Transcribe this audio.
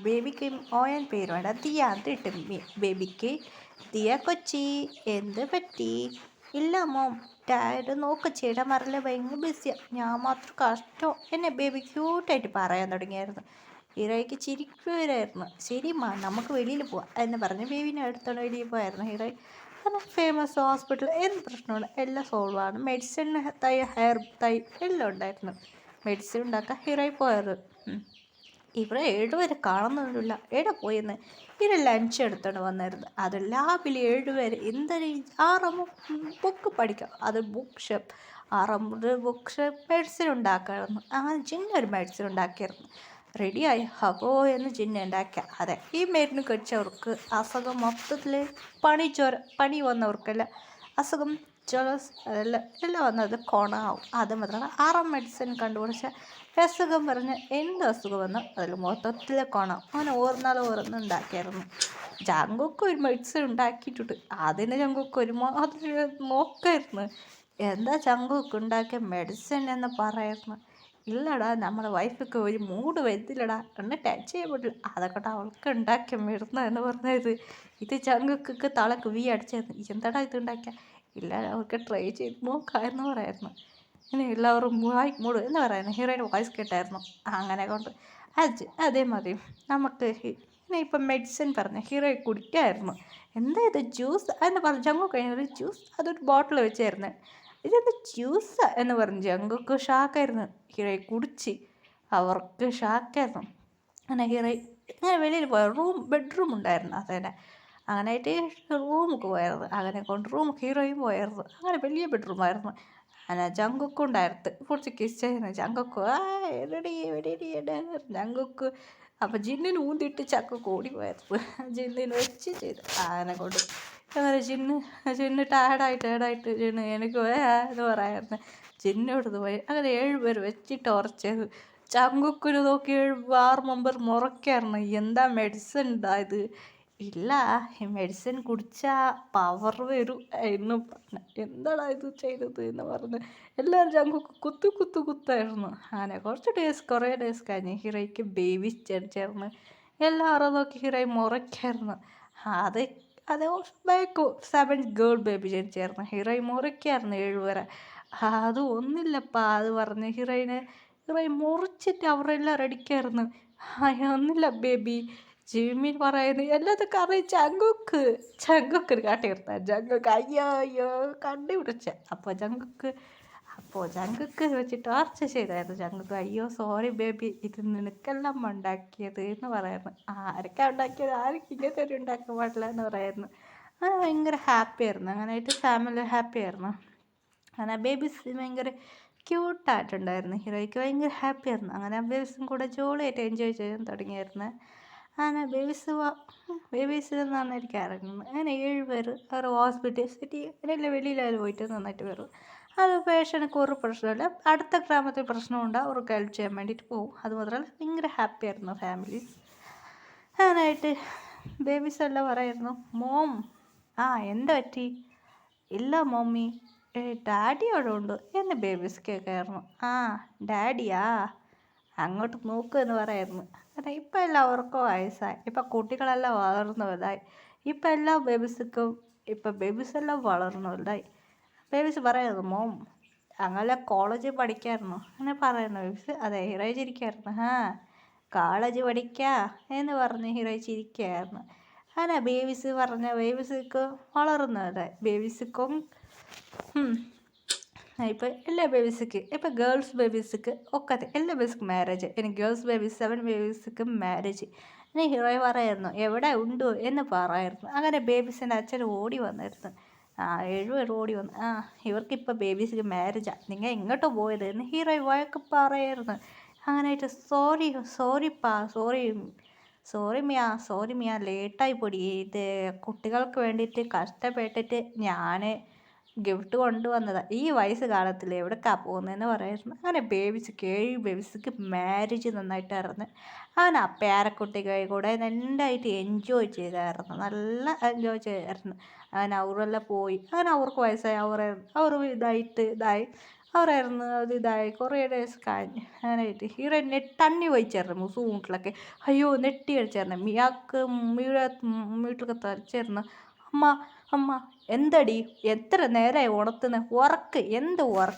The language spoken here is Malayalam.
ബേബിക്ക് ഓയൻ പേര് വേണ്ട ദിയ അതിട്ട് ബേബിക്ക് ദിയ കൊച്ചി എന്ത് പറ്റി? ഇല്ല മോം, ഡാഡ് നോക്ക് ചേട്ടന്മാരെല്ലാം ഭയങ്കര ബിസിയാണ്, ഞാൻ മാത്രം കഷ്ടം എന്നെ ബേബി ക്യൂട്ടായിട്ട് പറയാൻ തുടങ്ങിയായിരുന്നു. ഹീറോയ്ക്ക് ചിരിക്ക് വരായിരുന്നു. ശരി മാ, നമുക്ക് വെളിയിൽ പോവാം എന്ന് പറഞ്ഞ് ബേബിനെ എടുത്തോണ്ട് വെളിയിൽ പോയായിരുന്നു ഹീറോയ്. കാരണം ഫേമസ് ഹോസ്പിറ്റൽ എന്ത് പ്രശ്നമാണ് എല്ലാം സോൾവ് ആണ്. മെഡിസിൻ തൈ, ഹെയർ തൈ എല്ലാം ഉണ്ടായിരുന്നു. മെഡിസിൻ ഉണ്ടാക്കാൻ ഹീറോയ് പോയത്. ഇവിടെ ഏഴുപേരെ കാണുന്നൊന്നുമില്ല, എവിടെ പോയെന്ന്. ഇവിടെ ലഞ്ച് എടുത്തോണ്ട് വന്നായിരുന്നു. അത് ലാബിൽ ഏഴുപേര് എന്തൊരു 6 ബുക്ക് പഠിക്കാം. അത് book shop 6 book shop medicine ഉണ്ടാക്കാമായിരുന്നു. ജിന്നൊരു മെഡിസിൻ ഉണ്ടാക്കിയായിരുന്നു. റെഡിയായി ഹബോ എന്ന് ജിന്ന ഉണ്ടാക്കിയ അതെ ഈ മരുന്ന് കഴിച്ചവർക്ക് അസുഖം മൊത്തത്തിൽ പണി വന്നവർക്കെല്ലാം അസുഖം ജലസ് എല്ലാം വന്നത് കൊണാവും. അത് മാത്രമല്ല 6 മെഡിസിൻ കണ്ടുപിടിച്ച അസുഖം പറഞ്ഞ് എന്ത് അസുഖം വന്നോ അതിൽ മൊത്തത്തിൽ കൊണാവും. അങ്ങനെ ഓരോന്നാളും ഉണ്ടാക്കിയായിരുന്നു. ജങ്കുക്ക് ഒരു മെഡിസിൻ ഉണ്ടാക്കിയിട്ടുണ്ട്. അതിന് ജങ്കുക്ക് ഒരുമാതിരി നോക്കായിരുന്നു. എന്താ ജങ്കുക്ക് ഉണ്ടാക്കിയ മെഡിസിൻ എന്ന് പറയായിരുന്നു. ഇല്ലടാ, നമ്മുടെ വൈഫൊക്കെ ഒരു മൂഡ് വരുത്തില്ലടാ, എന്നെ ടച്ച് ചെയ്യാൻ പറ്റില്ല, അതൊക്കെ അവൾക്ക് ഉണ്ടാക്കിയ മരുന്ന് എന്ന് പറഞ്ഞത്. ഇത് ജങ്കുക്ക് തളക്ക് വീ അടിച്ചായിരുന്നു. എന്താടാ ഇത് ഉണ്ടാക്കിയ? ഇല്ല, അവർക്ക് ട്രൈ ചെയ്ത് നോക്കാമെന്ന് പറയായിരുന്നു. ഇനി എല്ലാവരും മൂട് എന്ന് പറയുന്നത് ഹീറോയിൻ്റെ വോയിസ് കേട്ടായിരുന്നു. അങ്ങനെ കൊണ്ട് അതേമാതിരി നമുക്ക് ഇനി ഇപ്പം മെഡിസിൻ പറഞ്ഞ ഹീറോയെ കുടിക്കായിരുന്നു. എന്താ ഇത് ജ്യൂസ് എന്ന് പറഞ്ഞു ജങ്കു കഴിഞ്ഞ ജ്യൂസ് അതൊരു ബോട്ടിൽ വെച്ചായിരുന്നു. ഇതെന്ത് ജ്യൂസ് എന്ന് പറഞ്ഞു ജങ്കുക്ക് ഷാക്കായിരുന്നു. ഹീറോയെ കുടിച്ച് അവർക്ക് ഷാക്കായിരുന്നു. അങ്ങനെ ഹീറോ ഇങ്ങനെ വെളിയിൽ പോയ ബെഡ്റൂം ഉണ്ടായിരുന്നു. അതന്നെ അങ്ങനെയായിട്ട് റൂമൊക്കെ പോയായിരുന്നു. അങ്ങനെ കൊണ്ട് ഹീറോയും പോയായിരുന്നു. അങ്ങനെ വലിയ ബെഡ്റൂമായിരുന്നു. അങ്ങനെ ജങ്കുക്ക് ഉണ്ടായിരുന്നു. കുറച്ച് കിസ് ചെയ്യുന്നു. ജങ്കുക്ക് എടി ജങ്കുക്ക് അപ്പം ജിന്നിന് ഊന്തിയിട്ട് ചക്കൊക്കെ ഓടി പോയായിരുന്നു. ജിന്നിന് വെച്ച് ചെയ്തു. അങ്ങനെ കൊണ്ട് അങ്ങനെ ജിന്ന് ടയർഡായിട്ട് ജിന്ന് എനിക്ക് എന്ന് പറയായിരുന്നു. ജിന്നോടത് പോയി. അങ്ങനെ 7 പേര് വെച്ചിട്ട് ഉറച്ചത്. ചങ്കുക്കിന് നോക്കി 6 മെമ്പർ മുറയ്ക്കായിരുന്നു. എന്താ മെഡിസിൻ ഉണ്ടായത്? ഇല്ല, ഈ മെഡിസിൻ കുടിച്ചാൽ പവർ വരും എന്ന് പറഞ്ഞു. എന്താടാ ഇത് ചെയ്തത് എന്ന് പറഞ്ഞ് എല്ലാവരും ജങ്കുക്ക് കുത്തായിരുന്നു. അങ്ങനെ കുറേ ഡേയ്സ് കഴിഞ്ഞ് ഹീറോയ്ക്ക് ബേബി ചേർന്ന് എല്ലാവരും നോക്കി ഹീറോയി മുറയ്ക്കായിരുന്നു. അത് അത് ബൈക്കോ 7 ഗേൾ ബേബി ജനിച്ചായിരുന്നു. ഹീറോയി മുറിക്കായിരുന്നു 7 പേരെ. അത് ഒന്നില്ലപ്പാ അത് പറഞ്ഞ് ഹീറോയിൻ മുറിച്ചിട്ട് അവരെല്ലാം അടിക്കായിരുന്നു. ഒന്നില്ല ബേബി ജിമ്മി പറയുന്നു എല്ലാത്തും അറിയാം. ചങ്കുക്ക് കാട്ടി നിർത്താൻ ജങ്കുക്ക് അയ്യോ കണ്ടുപിടിച്ച അപ്പോൾ ജങ്കുക്ക് വെച്ച് ടോർച്ചർ ചെയ്തായിരുന്നു. ജങ്കുക്ക് അയ്യോ സോറി ബേബി, ഇത് നിനക്കെല്ലാം ഉണ്ടാക്കിയത് എന്ന് പറയുന്നു. ആരൊക്കെ ഉണ്ടാക്കിയത്, ആർക്കും ഇങ്ങനത്തെ ഒരു ഉണ്ടാക്കാൻ പാടില്ല എന്ന് പറയുന്നു. അങ്ങനെ ഭയങ്കര ഹാപ്പി ആയിരുന്നു. അങ്ങനെയായിട്ട് ഫാമിലി ഹാപ്പി ആയിരുന്നു. അങ്ങനെ ബേബീസ് ഭയങ്കര ക്യൂട്ടായിട്ടുണ്ടായിരുന്നു. ഹീറോയ്ക്ക് ഭയങ്കര ഹാപ്പി ആയിരുന്നു. അങ്ങനെ ബേബീസും കൂടെ ജോളിയായിട്ട് എൻജോയ് ചെയ്യാൻ തുടങ്ങിയായിരുന്നു. അങ്ങനെ ബേബീസിൽ നന്നായിരിക്കും. അങ്ങനെ 7 പേര് അവർ ഹോസ്പിറ്റൽ സിറ്റി അങ്ങനെയല്ല വെളിയിലായാലും പോയിട്ട് നന്നായിട്ട് വരും. അത് പേഷ്യനൊക്കെ ഒരു പ്രശ്നമില്ല. അടുത്ത ഗ്രാമത്തിൽ പ്രശ്നമുണ്ട്, അവർക്ക് ഹെൽപ്പ് ചെയ്യാൻ വേണ്ടിയിട്ട് പോകും. അതുമാത്രമല്ല ഭയങ്കര ഹാപ്പി ആയിരുന്നു ഫാമിലീസ്. അങ്ങനായിട്ട് ബേബീസ് എല്ലാം പറയായിരുന്നു മോം എന്താ പറ്റി? ഇല്ല മമ്മി, ഡാഡി അവിടെ ഉണ്ട് എന്ന് ബേബീസ് കേൾക്കായിരുന്നു. ഡാഡിയാ അങ്ങോട്ട് നോക്ക് എന്ന് പറയായിരുന്നു. കാരണം ഇപ്പം എല്ലാവർക്കും വയസ്സായി, ഇപ്പം കുട്ടികളെല്ലാം വളർന്നു വലുതായി. ഇപ്പം എല്ലാ ബേബീസ് എല്ലാം വളർന്നു വലുതായി. ബേബീസ് പറയായിരുന്നു മോം അങ്ങനെ കോളേജിൽ പഠിക്കായിരുന്നു അങ്ങനെ പറയുന്നു ബേബീസ്. അതെ ഹീറോയി ചിരിക്കായിരുന്നു. കോളേജ് പഠിക്കാ എന്ന് പറഞ്ഞ് ഹീറോയി ചിരിക്കുകയായിരുന്നു. അങ്ങനെ ബേബീസിക്ക് വളർന്നു വലുതായി. ബേബീസിക്കും ഇപ്പം എല്ലാ ബേബീസിക്ക് ഇപ്പം ഗേൾസ് ബേബീസിക്ക് ഒക്കെ എല്ലാ ബേബീസിക്കും മാരേജ്. ഇനി ഗേൾസ് ബേബീസ് 7 ബേബീസിക്ക് മാരേജ്. ഇനി ഹീറോയി പറയായിരുന്നു എവിടെ ഉണ്ടോ എന്ന് പറയായിരുന്നു. അങ്ങനെ ബേബീസിൻ്റെ അച്ഛൻ ഓടി വന്നായിരുന്നു. 7 പേർ ഓടി വന്നു. ഇവർക്കിപ്പോൾ ബേബീസിക്ക് മാരേജാണ്, നിങ്ങൾ എങ്ങോട്ടോ പോയത് എന്ന് ഹീറോയി വഴക്ക് പറയായിരുന്നു. അങ്ങനെയായിട്ട് സോറി മിയ ലേറ്റായി പൊടി, ഇത് കുട്ടികൾക്ക് വേണ്ടിയിട്ട് കഷ്ടപ്പെട്ടിട്ട് ഞാൻ ഗിഫ്റ്റ് കൊണ്ടുവന്നതാണ്, ഈ വയസ്സ് കാലത്തിൽ എവിടേക്കാ പോകുന്നതെന്ന് പറയായിരുന്നു. അങ്ങനെ 7 ബേബീസിക്ക് മാരേജ് നന്നായിട്ടായിരുന്നു. അങ്ങനെ ആ പേരക്കുട്ടികൾ കൂടെ നന്നായിട്ട് എൻജോയ് ചെയ്തായിരുന്നു. നല്ല എൻജോയ് ചെയ്തായിരുന്നു. അങ്ങനെ അവരെല്ലാം പോയി. അങ്ങനെ അവർക്ക് വയസ്സായി അവർ ഇതായി അവരായിരുന്നു അത് ഇതായി കുറേ ഡേയ്സ് കഴിഞ്ഞ് അങ്ങനെയായിട്ട് ഈറെ നെട്ടണ്ണി പോയിച്ചേർന്നു സൂണ്ടിലൊക്കെ അയ്യോ നെട്ടി അടിച്ചേർന്നു മിയാക്ക് മീടെ വീട്ടിലൊക്കെ തരിച്ചേർന്ന് അമ്മ അമ്മ എന്തടി എത്ര നേരമായി ഉണർത്തുന്നത് ഉറക്ക് എന്ത് ഉറക്ക്